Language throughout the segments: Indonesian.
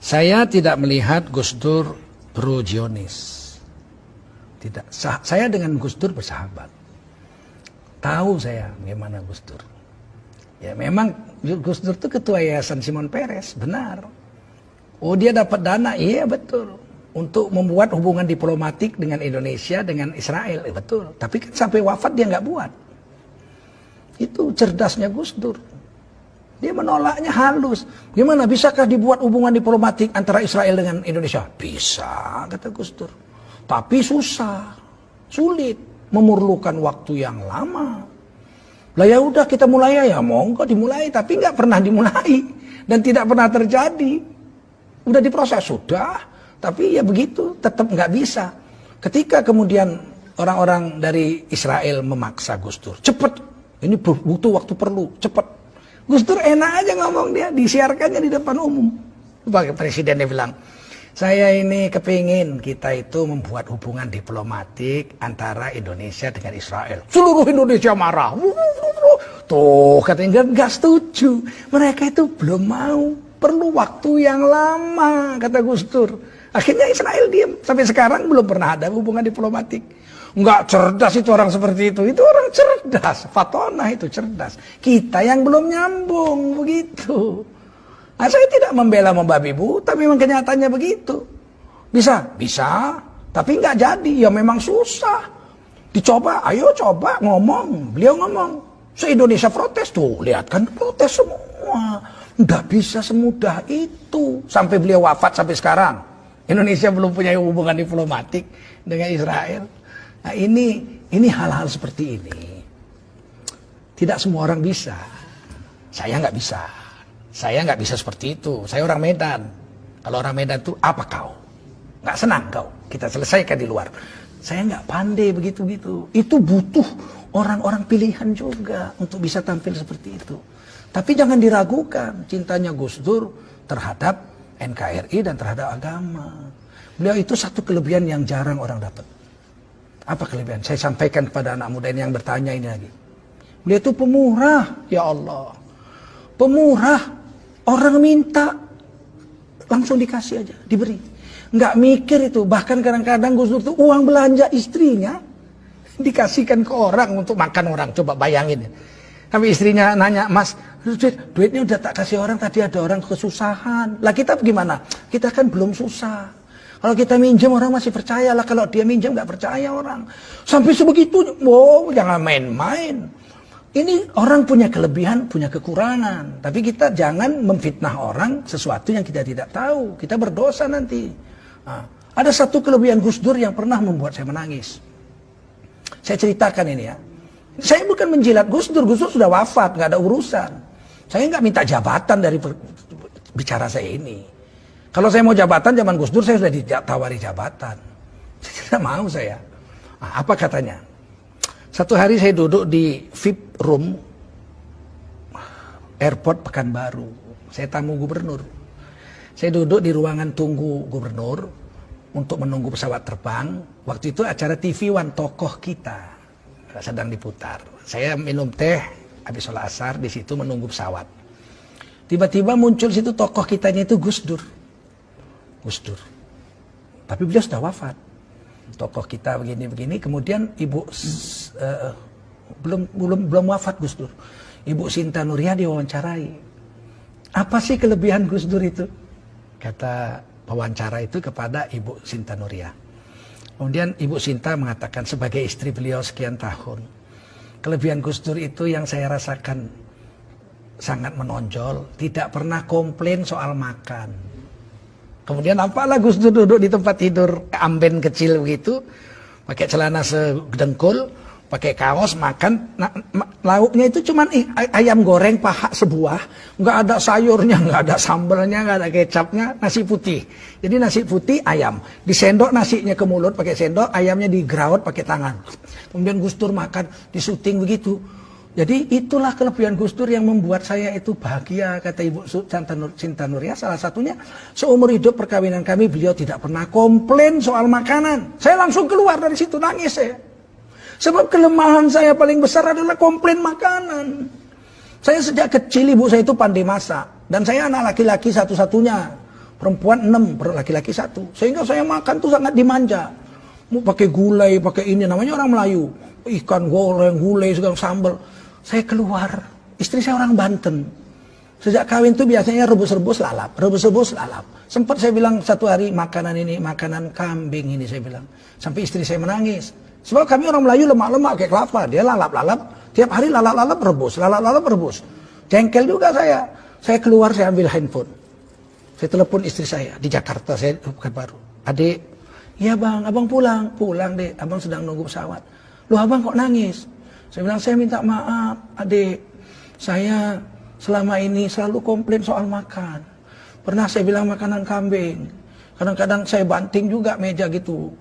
Saya tidak melihat Gus Dur pro Zionis. Tidak. Saya dengan Gus Dur bersahabat. Tahu saya bagaimana Gus Dur. Ya memang Gus Dur itu ketua Yayasan Shimon Peres, benar. Oh dia dapat dana, iya betul. Untuk membuat hubungan diplomatik dengan Indonesia, dengan Israel, betul. Tapi kan sampai wafat dia nggak buat. Itu cerdasnya Gus Dur. Dia menolaknya halus. Gimana, bisakah dibuat hubungan diplomatik antara Israel dengan Indonesia? Bisa, kata Gus Dur. Tapi susah, sulit, memerlukan waktu yang lama. Lah ya udah kita mulai ya, monggo dimulai, tapi nggak pernah dimulai dan tidak pernah terjadi. Udah diproses sudah, tapi ya begitu, tetap nggak bisa. Ketika kemudian orang-orang dari Israel memaksa Gus Dur, cepet, ini butuh waktu perlu, cepet. Gus Dur enak aja ngomong, dia disiarkannya di depan umum. Pak Presidennya bilang, saya ini kepingin kita itu membuat hubungan diplomatik antara Indonesia dengan Israel. Seluruh Indonesia marah. Tuh katanya nggak setuju. Mereka itu belum mau, perlu waktu yang lama, kata Gus Dur. Akhirnya Israel diam. Sampai sekarang belum pernah ada hubungan diplomatik. Enggak cerdas itu orang seperti itu. Itu orang cerdas. Fatona itu cerdas. Kita yang belum nyambung begitu. Nah, saya tidak membela membabi buta, memang kenyataannya begitu. Bisa? Bisa. Tapi enggak jadi. Ya memang susah. Dicoba, ayo coba ngomong. Beliau ngomong. Se-Indonesia protes tuh. Lihat kan protes semua. Enggak bisa semudah itu. Sampai beliau wafat sampai sekarang. Indonesia belum punya hubungan diplomatik dengan Israel. Nah ini hal-hal seperti ini. Tidak semua orang bisa. Saya nggak bisa. Saya nggak bisa seperti itu. Saya orang Medan. Kalau orang Medan itu apa kau? Nggak senang kau? Kita selesaikan di luar. Saya nggak pandai begitu-gitu. Itu butuh orang-orang pilihan juga untuk bisa tampil seperti itu. Tapi jangan diragukan cintanya Gus Dur terhadap NKRI dan terhadap agama. Beliau itu satu kelebihan yang jarang orang dapat. Apa kelebihan? Saya sampaikan kepada anak muda ini yang bertanya ini lagi. Beliau itu pemurah, ya Allah. Pemurah. Orang minta, langsung dikasih aja, diberi. Nggak mikir itu. Bahkan kadang-kadang Gus Dur itu uang belanja istrinya dikasihkan ke orang untuk makan orang. Coba bayangin. Tapi istrinya nanya, Mas, duitnya udah tak kasih orang, tadi ada orang kesusahan. Lah kita gimana? Kita kan belum susah. Kalau kita minjem orang masih percaya lah, kalau dia minjem nggak percaya orang. Sampai sebegitu, wow, jangan main-main. Ini orang punya kelebihan, punya kekurangan. Tapi kita jangan memfitnah orang sesuatu yang kita tidak tahu. Kita berdosa nanti. Nah, ada satu kelebihan Gus Dur yang pernah membuat saya menangis. Saya ceritakan ini ya. Saya bukan menjilat Gus Dur sudah wafat, nggak ada urusan. Saya nggak minta jabatan dari bicara saya ini. Kalau saya mau jabatan zaman Gus Dur, saya sudah ditawari jabatan. Saya tidak mau saya. Nah, apa katanya? Satu hari saya duduk di VIP room airport Pekanbaru. Saya tamu gubernur. Saya duduk di ruangan tunggu gubernur untuk menunggu pesawat terbang. Waktu itu acara TV One tokoh kita sedang diputar. Saya minum teh habis sholat asar di situ menunggu pesawat. Tiba-tiba muncul situ tokoh kitanya itu Gus Dur. Gus Dur. Tapi beliau sudah wafat. Tokoh kita begini-begini. Kemudian ibu belum wafat Gus Dur. Ibu Sinta Nuria diwawancarai. Apa sih kelebihan Gus Dur itu? Kata pewawancara itu kepada Ibu Sinta Nuria. Kemudian Ibu Sinta mengatakan sebagai istri beliau sekian tahun. Kelebihan Gus Dur itu yang saya rasakan sangat menonjol. Tidak pernah komplain soal makan. Kemudian nampaklah Gus Dur duduk di tempat tidur amben kecil begitu, pakai celana sedengkul, pakai kaos, makan. Nah, lauknya itu cuma ayam goreng paha sebuah, nggak ada sayurnya, nggak ada sambalnya, nggak ada kecapnya, nasi putih. Jadi nasi putih ayam, disendok nasinya ke mulut pakai sendok, ayamnya digraut pakai tangan. Kemudian Gus Dur makan, disuting begitu. Jadi itulah kelebihan Gus Dur yang membuat saya itu bahagia, kata Ibu Sinta Nuria. Salah satunya seumur hidup perkawinan kami beliau tidak pernah komplain soal makanan. Saya langsung keluar dari situ nangis saya. Sebab kelemahan saya paling besar adalah komplain makanan. Saya sejak kecil ibu saya itu pandai masak dan saya anak laki-laki satu-satunya. perempuan 6, laki-laki 1. Sehingga saya makan tuh sangat dimanja. Mau pakai gulai, pakai ini, namanya orang Melayu. Ikan goreng, gulai, segala sambal. Saya keluar, istri saya orang Banten. Sejak kawin tuh biasanya rebus-rebus lalap, rebus-rebus lalap. Sempat saya bilang satu hari makanan ini, makanan kambing ini saya bilang. Sampai istri saya menangis. Sebab kami orang Melayu lemak-lemak kayak kelapa. Dia lalap-lalap, tiap hari lalap-lalap rebus, lalap-lalap rebus. Jengkel juga saya. Saya keluar, saya ambil handphone. Saya telepon istri saya di Jakarta, saya bukan baru. Adik, iya bang, abang pulang. Pulang deh, abang sedang nunggu pesawat. Loh abang kok nangis? Saya bilang, saya minta maaf adik. Saya selama ini selalu komplain soal makan. Pernah saya bilang makanan kambing. Kadang-kadang saya banting juga meja gitu.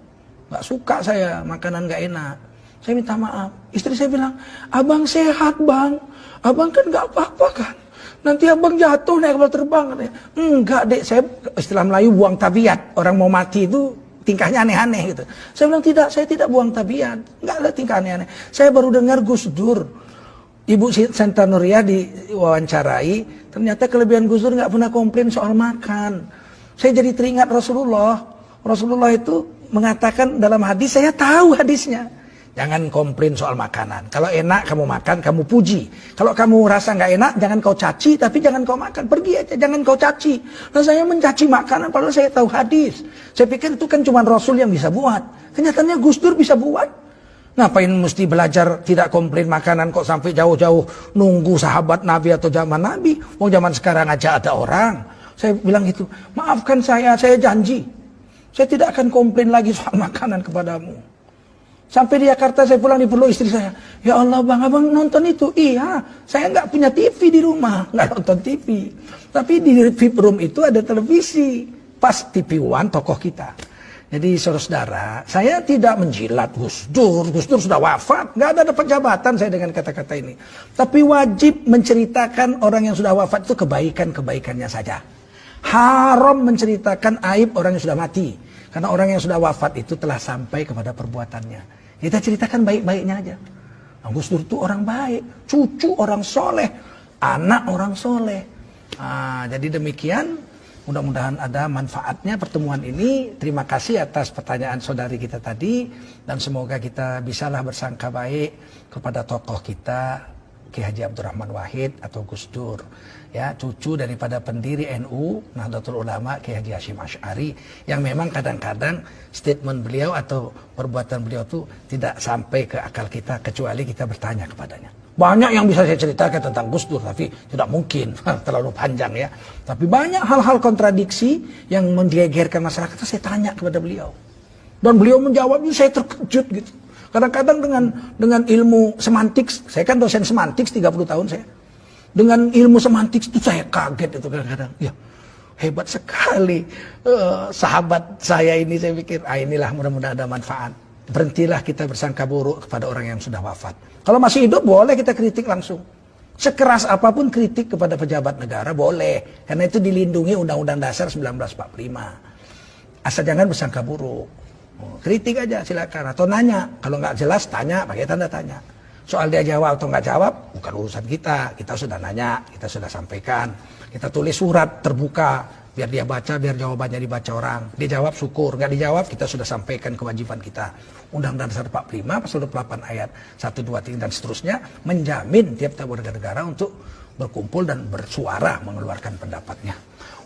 Gak suka saya, makanan gak enak. Saya minta maaf. Istri saya bilang, abang sehat bang. Abang kan gak apa-apa kan. Nanti abang jatuh naik kapal terbang. Enggak dek, saya istilah Melayu buang tabiat. Orang mau mati itu tingkahnya aneh-aneh gitu. Saya bilang tidak, saya tidak buang tabiat. Enggak ada tingkah aneh-aneh. Saya baru dengar Gus Dur. Ibu Santa Nuria diwawancarai. Ternyata kelebihan Gus Dur nggak pernah komplain soal makan. Saya jadi teringat Rasulullah. Rasulullah itu mengatakan dalam hadis, saya tahu hadisnya. Jangan komplain soal makanan. Kalau enak kamu makan, kamu puji. Kalau kamu rasa nggak enak, jangan kau caci, tapi jangan kau makan. Pergi aja, jangan kau caci. Nah saya mencaci makanan, padahal saya tahu hadis. Saya pikir itu kan cuma Rasul yang bisa buat. Kenyataannya Gus Dur bisa buat. Ngapain mesti belajar tidak komplain makanan kok sampai jauh-jauh nunggu sahabat Nabi atau zaman Nabi. Mau zaman sekarang aja ada orang. Saya bilang gitu, maafkan saya janji. Saya tidak akan komplain lagi soal makanan kepadamu. Sampai di Jakarta saya pulang dipeluk istri saya. Ya Allah bang, abang nonton itu? Iya, saya nggak punya TV di rumah, nggak nonton TV. Tapi di VIP room itu ada televisi. Pas TV One tokoh kita. Jadi saudara-saudara, saya tidak menjilat Gus Dur. Gus Dur sudah wafat, nggak ada jabatan saya dengan kata-kata ini. Tapi wajib menceritakan orang yang sudah wafat itu kebaikan-kebaikannya saja. Haram menceritakan aib orang yang sudah mati. Karena orang yang sudah wafat itu telah sampai kepada perbuatannya. Kita ceritakan baik-baiknya aja. Nah, Gus Dur itu orang baik, cucu orang soleh, anak orang soleh. Nah, jadi demikian, mudah-mudahan ada manfaatnya pertemuan ini. Terima kasih atas pertanyaan saudari kita tadi. Dan semoga kita bisalah bersangka baik kepada tokoh kita, Ki Haji Abdurrahman Wahid atau Gus Dur. Ya, cucu daripada pendiri NU Nahdlatul Ulama Ki Haji Hasyim Asy'ari, yang memang kadang-kadang statement beliau atau perbuatan beliau itu tidak sampai ke akal kita kecuali kita bertanya kepadanya. Banyak yang bisa saya ceritakan tentang Gus Dur, tapi tidak mungkin, terlalu panjang ya. Tapi banyak hal-hal kontradiksi yang menggegerkan masyarakat, saya tanya kepada beliau. Dan beliau menjawabnya, saya terkejut gitu. Kadang-kadang dengan ilmu semantik, saya kan dosen semantik 30 tahun saya. Dengan ilmu semantik itu saya kaget itu kadang-kadang. Ya, hebat sekali sahabat saya ini, saya pikir, inilah mudah-mudahan ada manfaat. Berhentilah kita bersangka buruk kepada orang yang sudah wafat. Kalau masih hidup boleh kita kritik langsung. Sekeras apapun kritik kepada pejabat negara boleh. Karena itu dilindungi Undang-Undang Dasar 1945. Asal jangan bersangka buruk. Kritik aja silakan. Atau nanya. Kalau nggak jelas tanya pakai tanda tanya. Soal dia jawab atau nggak jawab bukan urusan kita. Kita sudah nanya, kita sudah sampaikan. Kita tulis surat terbuka. Biar dia baca, biar jawabannya dibaca orang. Dia jawab syukur, nggak dijawab kita sudah sampaikan kewajiban kita. Undang-Undang Dasar 45 pasal 28 ayat 1, 2, 3 dan seterusnya menjamin tiap-tiap warga negara untuk berkumpul dan bersuara mengeluarkan pendapatnya.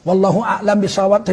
Wallahu a'lam bishawab.